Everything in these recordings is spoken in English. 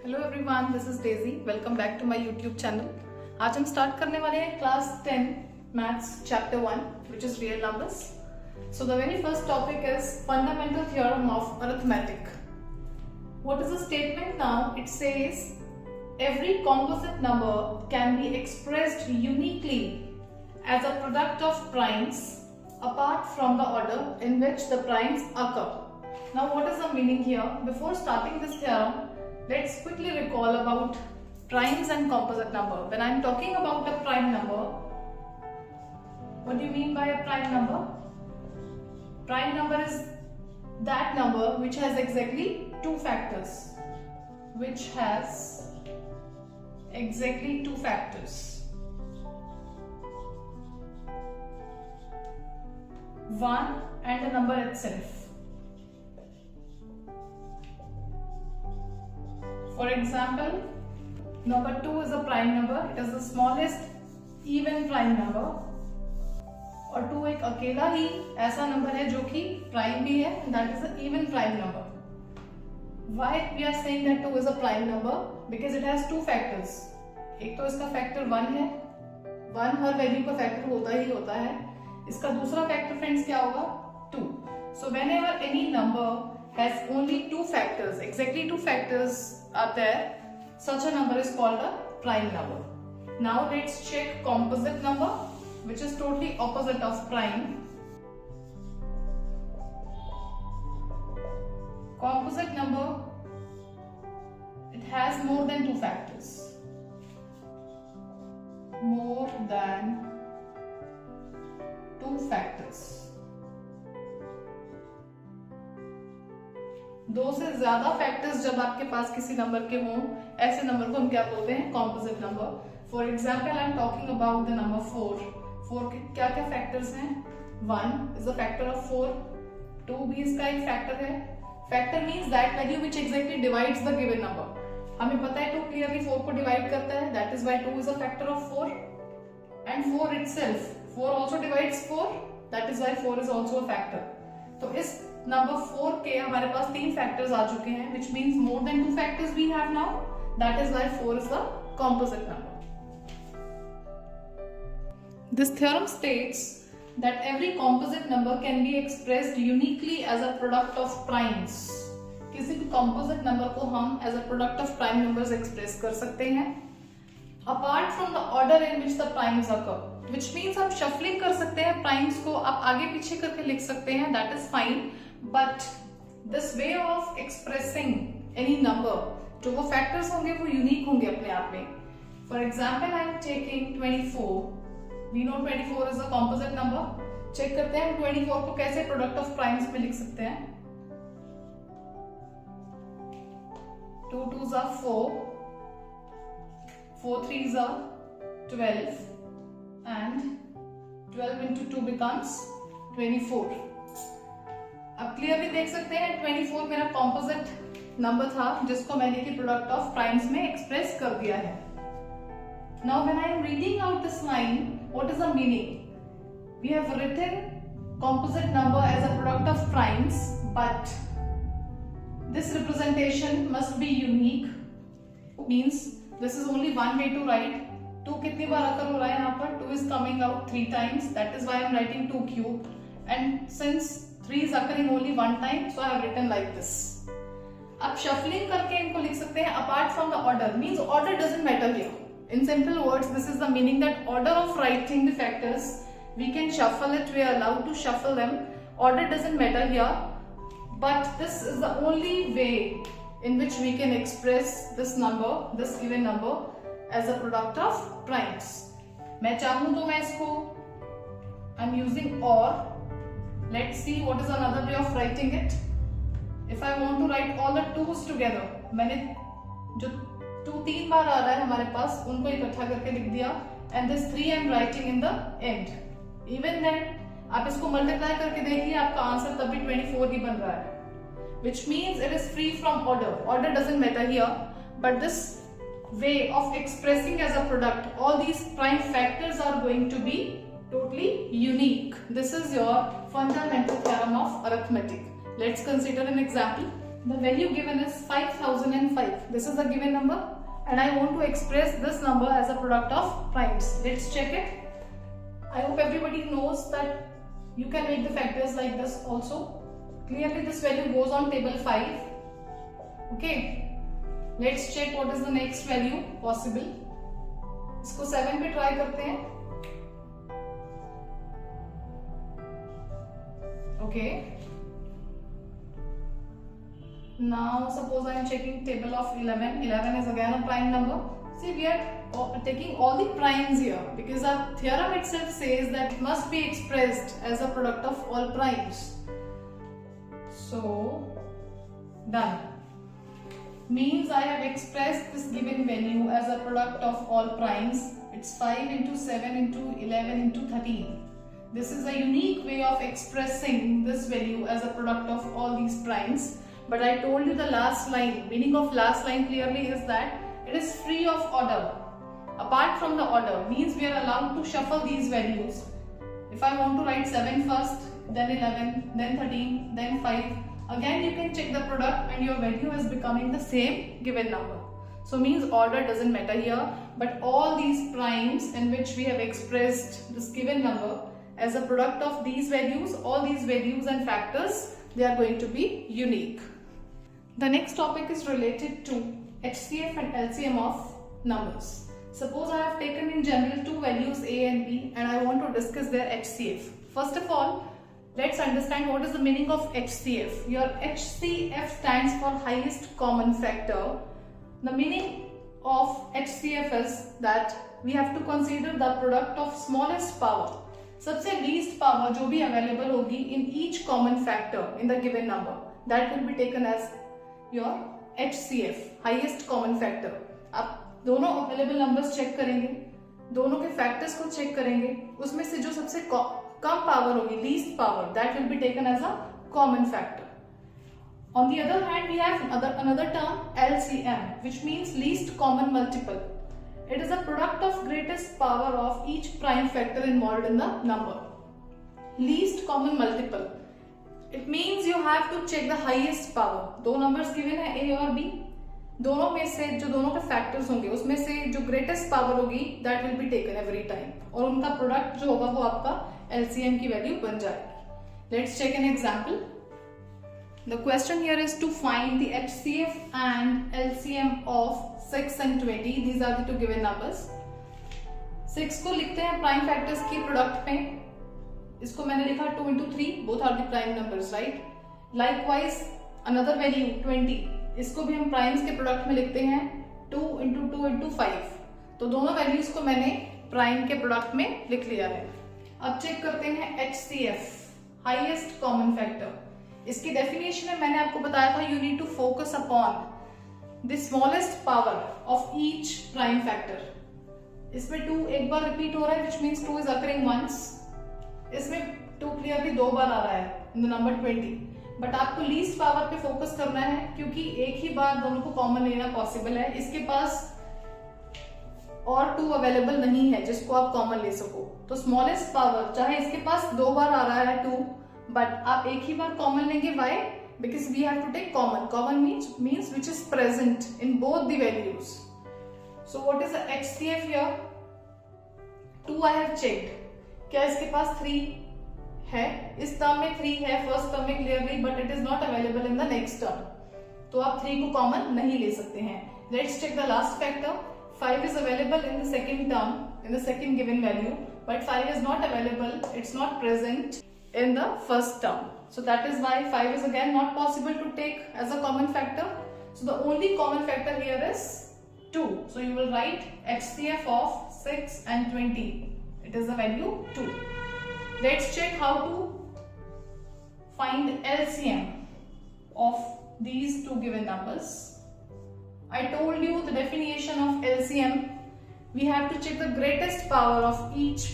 Hello everyone, this is Daisy. Welcome back to my YouTube channel. आज हम start करने वाले हैं class 10 maths chapter 1 which is real numbers. So the very first topic is fundamental theorem of arithmetic. What is the statement now? It says every composite number can be expressed uniquely as a product of primes apart from the order in which the primes occur. Now what is the meaning here? Before starting this theorem, let's quickly recall about primes and composite number. When I am talking about a prime number, what do you mean by a prime number? Prime number is that number which has exactly two factors. Which has exactly two factors. One and the number itself. For example, number 2 is a prime number. It is the smallest even prime number. और 2 एक अकेला ही ऐसा number है जो कि prime भी है, and that is an even prime number. Why we are saying that 2 is a prime number? Because it has two factors. एक तो इसका फैक्टर 1 है। 1 हर वैल्यू का फैक्टर होता ही होता है। इसका दूसरा फैक्टर फ्रेंड्स क्या होगा? 2. So whenever any number has only two factors, exactly two factors are there, such a number is called a prime number. Now let's check composite number, which is totally opposite of prime. Composite number, it has more than two factors. More than two factors. दो से ज्यादा factors जब आपके पास किसी number के हों, ऐसे number को हम क्या बोलते हैं? Composite number. For example I am talking about the number 4। 4 के क्या क्या फैक्टर्स हैं? 1 इज अ फैक्टर ऑफ 4, 2 भी इसका एक फैक्टर है। Factor means that value which exactly divides the given number. हमें पता है 2 क्लियरली 4 को डिवाइड करता है, that is why 2 is a factor of 4। And 4 itself, 4 also divides 4, that is why 4 is also a factor. तो इस number 4 के हमारे पास 3 फैक्टर्स आ चुके हैं, which means more than 2 factors we have now. That is why 4 is the composite number. This theorem states that every composite number can be expressed uniquely as a product of primes. किसी भी composite number को हम as a product of prime numbers express कर सकते हैं apart from the order in which the primes occur, which means हम shuffling कर सकते हैं primes को, आप आगे पीछे करके लिख सकते हैं, that is fine, but this way of expressing any number, जो वो factors होंगे वो unique होंगे अपने आप में। For example, I am taking 24. We know 24 is a composite number. Check करते हैं 24 को कैसे product of primes में लिख सकते हैं। 2 2s are 4, 4 3s are 12, and 12 into 2 becomes 24. अब क्लियरली देख सकते हैं 24 मेरा कॉम्पोजिट नंबर था जिसको मैंने की प्रोडक्ट ऑफ प्राइम्स में एक्सप्रेस कर दिया है। Now when I am reading out this line, what is the meaning? We have written composite number as a product of primes, but this representation must be unique. Means this is only one way to write. 2 कितनी बार अकर हो रहा है यहाँ पर? 2 is coming out 3 times. That is why I am writing 2 cube. And since 3 is occurring only one time, so I have written like this. अब shuffling करके इनको लिख सकते हैं apart from the order. Means order doesn't matter here. In simple words, this is the meaning that order of writing the factors, we can shuffle it. We are allowed to shuffle them. Order doesn't matter here. But this is the only way in which we can express this number, this given number, as a product of primes. मैं चाहूँ तो मैं इसको I'm using or. Let's see what is another way of writing it. If I want to write all the 2's together, मैंने जो 2 3 बार आ रहा है हमारे पास उनको इकट्ठा करके लिख दिया, and this 3 I'm writing in the end. Even then आप इसको मल्टीप्लाई करके देखिए, आपका आंसर तब भी 24 ही बन रहा है, which means it is free from order. Order doesn't matter here, but this way of expressing as a product, all these prime factors are going to be totally unique. This is your fundamental theorem of arithmetic. Let's consider an example. the value given is 5005. This is the given number and I want to express this number as a product of primes. Let's check it. I hope everybody knows that you can make the factors like this also. Clearly this value goes on table 5. Okay, let's check what is the next value possible. इसको 7 पे try करते हैं. Okay, now suppose I am checking table of 11. 11 is again a prime number. See, we are taking all the primes here because our theorem itself says that it must be expressed as a product of all primes. So done. Means I have expressed this given value as a product of all primes. It's 5 into 7 into 11 into 13. This is a unique way of expressing this value as a product of all these primes. But I told you the last line, meaning of last line clearly is that it is free of order. Apart from the order, means we are allowed to shuffle these values. If I want to write 7 first, then 11, then 13, then 5, again you can check the product and your value is becoming the same given number. So means order doesn't matter here, but all these primes in which we have expressed this given number as a product of these values, all these values and factors, they are going to be unique. The next topic is related to HCF and LCM of numbers. Suppose I have taken in general two values A and B and I want to discuss their HCF. First of all, let's understand what is the meaning of HCF. Your HCF stands for highest common factor. The meaning of HCF is that we have to consider the product of smallest power. सबसे least power जो भी available होगी in each common factor in the given number, that will be taken as your HCF, highest common factor. आप दोनों available numbers check करेंगे, दोनों के factors को check करेंगे, उसमें से जो सबसे कम power होगी, least power, that will be taken as a common factor. On the other hand, we have another term LCM, which means least common multiple. It is a product of greatest power of each prime factor involved in the number. Least common multiple. It means you have to check the highest power. दो numbers given है A और B. दोनों में से जो दोनों के factors होंगे उसमें से जो greatest power होगी that will be taken every time. और उनका product जो होगा वो आपका LCM की value बन जाएगी. Let's check an example. The question here is to find the HCF and LCM of 6 and 20. These are the two given numbers. 6 को लिखते हैं prime factors की product में. इसको मैंने लिखा 2 into 3. Both are the prime numbers, right? Likewise, another value 20. इसको भी हम primes के product में लिखते हैं 2 into 2 into 5. तो दोनों values को मैंने prime के product में लिख लिया है. अब चेक करते हैं HCF, highest common factor. इसकी डेफिनेशन में मैंने आपको बताया था you need to focus upon the smallest power of each prime factor. इसमें 2 एक बार रिपीट हो रहा है which means 2 is occurring once. इसमें 2 क्लियरली 2 बार आ रहा है in the number 20. बट आपको लीस्ट पावर पे फोकस करना है क्योंकि एक ही बार दोनों को कॉमन लेना पॉसिबल है. इसके पास और 2 अवेलेबल नहीं है जिसको आप कॉमन ले सको. तो स्मॉलेस्ट पावर चाहे इसके पास 2 बार आ रहा है 2, बट आप एक ही बार कॉमन लेंगे. Why? Because we have to take common. Common means which is present in both the values. So what is the HCF here? 2 I have checked. क्या इसके पास 3 है? इस टर्म में 3 है फर्स्ट टर्म में clearly, but it is not available in the next term. तो आप 3 को कॉमन नहीं ले सकते हैं. Let's check the last factor. 5 is available in the second term, in the second given value, but 5 is not available. It's not present in the first term. So that is why 5 is again not possible to take as a common factor. So the only common factor here is 2. So you will write HCF of 6 and 20. It is the value 2. Let's check how to find LCM of these two given numbers. I told you the definition of LCM. We have to check the greatest power of each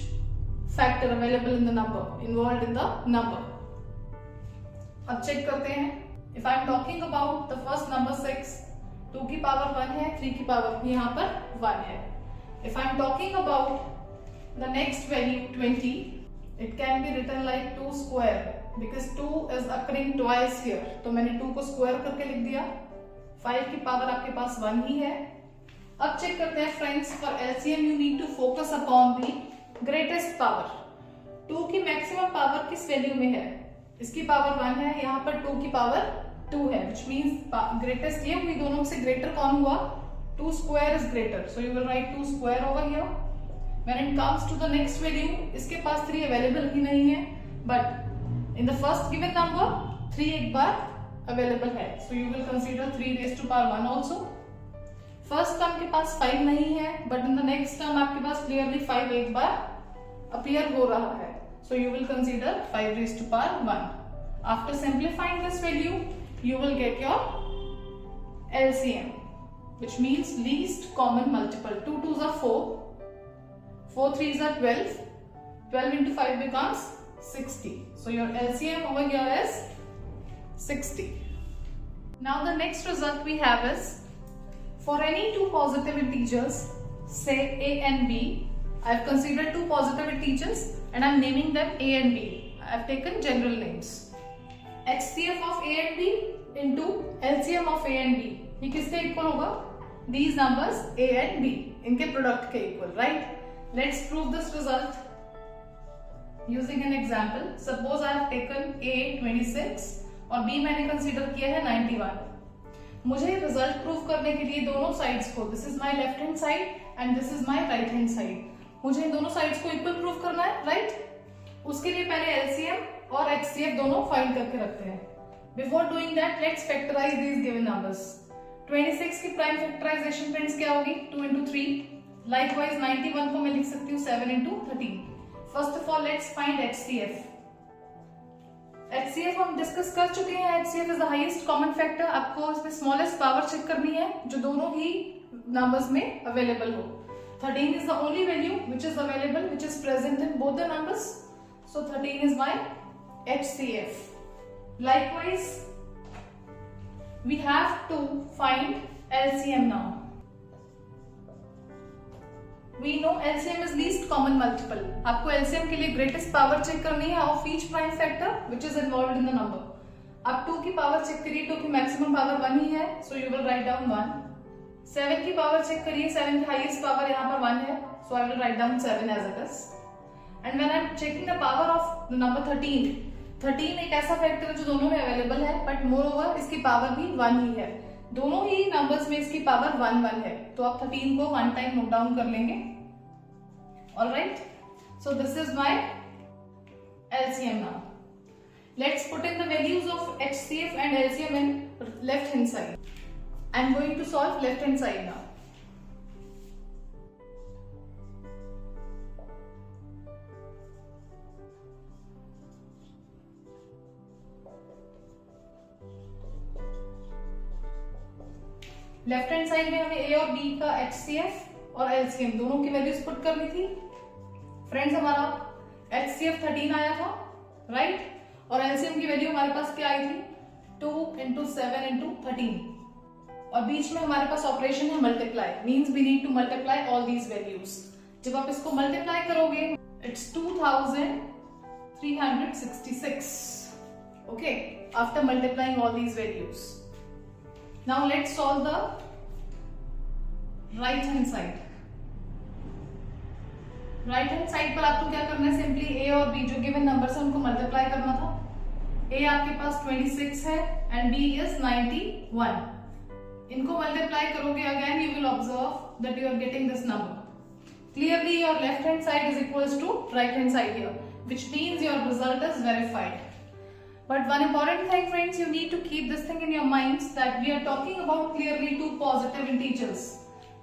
factor available in the number, involved in the number. अब check करते हैं. If I am talking about the first number 6, 2 की power 1 है, 3 की power यहाँ पर 1 है. If I am talking about the next value 20, It can be written like 2 square because 2 is occurring twice here. तो मैंने 2 को स्क्वायर करके लिख दिया. 5 की पावर आपके पास 1 ही है. अब चेक करते हैं friends, for LCM you need to focus upon the greatest power. 2 की मैक्सिमम पावर किस वैल्यू में है? इसकी पावर 1 है, यहाँ पर 2 की पावर 2 है, which means greatest ये हुई, दोनों से greater कौन हुआ? 2 square is greater, so you will write 2 square over here. When it comes to the next value, इसके पास 3 available ही नहीं है, but in the first given number 3 एक बार available है, so you will consider 3 raised to power 1 also. First term के पास 5 नहीं है, but in the next term आपके पास clearly 5 एक बार appear हो रहा है, so you will consider 5 raised to power 1. After simplifying this value, you will get your LCM, which means least common multiple. 2 2s are 4. 4 3s are 12. 12 into 5 becomes 60. So your LCM over here is 60. Now the next result we have is, for any two positive integers, say a and b, I have considered two positive integers and I am naming them a and b. I have taken general names. HCF of a and b into LCM of a and b. ये किसके equal होगा? These numbers a and b, इनके product के equal, right? Let's prove this result using an example. Suppose I have taken A 26 और B मैंने consider किया है 91. मुझे रिजल्ट प्रूव करने के लिए दोनों साइड्स को, this is my left hand side and this is my right hand side, मुझे इन दोनों साइड्स को इक्वल प्रूव करना है, राइट? उसके लिए पहले LCM और HCF दोनों फाइंड करके रखते हैं. Before doing that let's factorise these given numbers. 26 की प्राइम फैक्टराइजेशन फ्रेंड्स क्या होगी? 2 into 3. Likewise 91 को मैं लिख सकती हूँ 7 into 13. First of all let's find HCF. HCF हम डिस्कस कर चुके हैं. HCF is the highest common factor. आपको इसमें smallest power चेक करनी है जो दोनों ही numbers में available हो. 13 is the only value which is available, which is present in both the numbers. So 13 is my HCF. Likewise we have to find LCM now. We know LCM is least common multiple. आपको LCM के लिए greatest power check करनी है of each prime factor which is involved in the number. आप 2 की power check करिए, 2 की maximum power 1 ही है, so you will write down 1. 7 की पावर चेक करिए, 7 की हाईएस्ट पावर यहाँ पर 1 है, so I will write down 7 as it is. And when I am checking the power of the number 13, 13 एक ऐसा फैक्टर है जो दोनों में अवेलेबल है, बट मोरओवर इसकी पावर भी 1 ही है. दोनों ही नंबर्स में इसकी पावर 1 1 है, तो आप 13 को 1 टाइम नोट डाउन कर लेंगे. Alright, so this is my LCM now. Let's put in the values of HCF and LCM in left hand side. I am going to solve left hand side now. Left hand side में हमें A और B का HCF और LCM दोनों की values put करनी थी. Friends हमारा HCF 13 आया था, राइट? और LCM की वैल्यू हमारे पास क्या आई थी? 2 into 7 into 13. और बीच में हमारे पास ऑपरेशन है multiply, means we need to multiply all these values. जब आप इसको मल्टीप्लाई करोगे it's 2366. Okay, after multiplying all these values. Now let's solve the right hand side. Right hand side पर आपको क्या करना है? सिंपली A और B जो गिवन नंबर्स है उनको मल्टीप्लाई करना था. A आपके पास 26 है एंड B इज 91. इनको मल्टीप्लाई करोगे again you will observe that you are getting this number. Clearly your left hand side is equals to right hand side here, which means your result is verified. But one important thing friends, you need to keep this thing in your minds that we are talking about clearly two positive integers.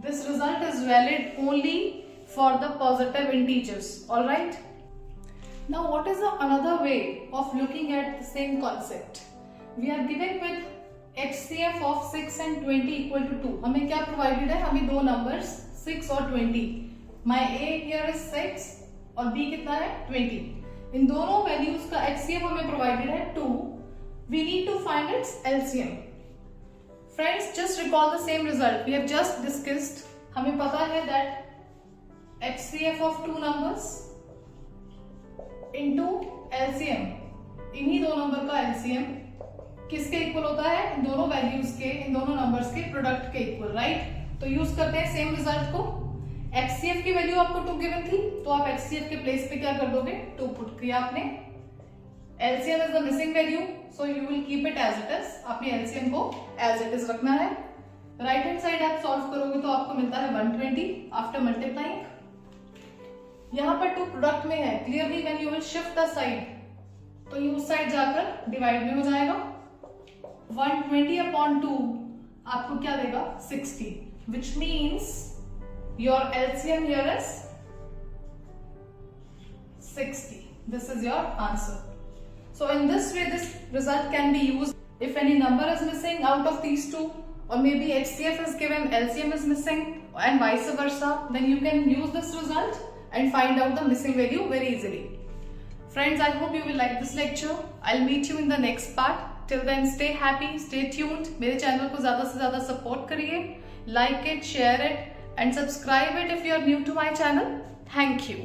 This result is valid only for the positive integers, alright? Now what is the another way of looking at the same concept? We are given with HCF of 6 and 20 equal to 2. हमें क्या provided है? हमें दो numbers 6 और 20. My A here is 6 और B कितना है? 20. इन दोनों values का HCF हमें provided है 2. We need to find its LCM. Friends, just recall the same result we have just discussed. हमें पता है that HCF of two numbers into LCM, इन्हीं दो नंबर का एलसीएम किसके इक्वल होता है? इन दोनों वैल्यूज के, इन दोनों नंबर्स के प्रोडक्ट के इक्वल, राइट? तो यूज करते हैं सेम रिजल्ट को। एचसीएफ की वैल्यू आपको 2 गिवन थी, तो आप एचसीएफ के प्लेस पे क्या कर दोगे? 2 पुट किया आपने। LCM is the missing value, so you will keep it as it is. आपने एलसीएम को एज इट इज रखना है। राइट हैंड साइड आप सॉल्व करोगे तो आपको मिलता है 120 आफ्टर मल्टीप्लाइंग। यहाँ पर 2 प्रोडक्ट में है, clearly when you will shift the side तो ये उस साइड जाकर डिवाइड में हो जाएगा। 120 अपॉन 2 आपको क्या देगा? 60, which means your LCM here is 60. This is your answer. So in this way, this result can be used if any number is missing out of these two, or maybe HCF is given, LCM is missing, and vice versa. Then you can use this result and find out the missing value very easily. Friends, I hope you will like this lecture. I'll meet you in the next part. Till then, stay happy, stay tuned. मेरे channel को ज़्यादा से ज़्यादा support करिए, like it, share it, and subscribe it if you are new to my channel. Thank you.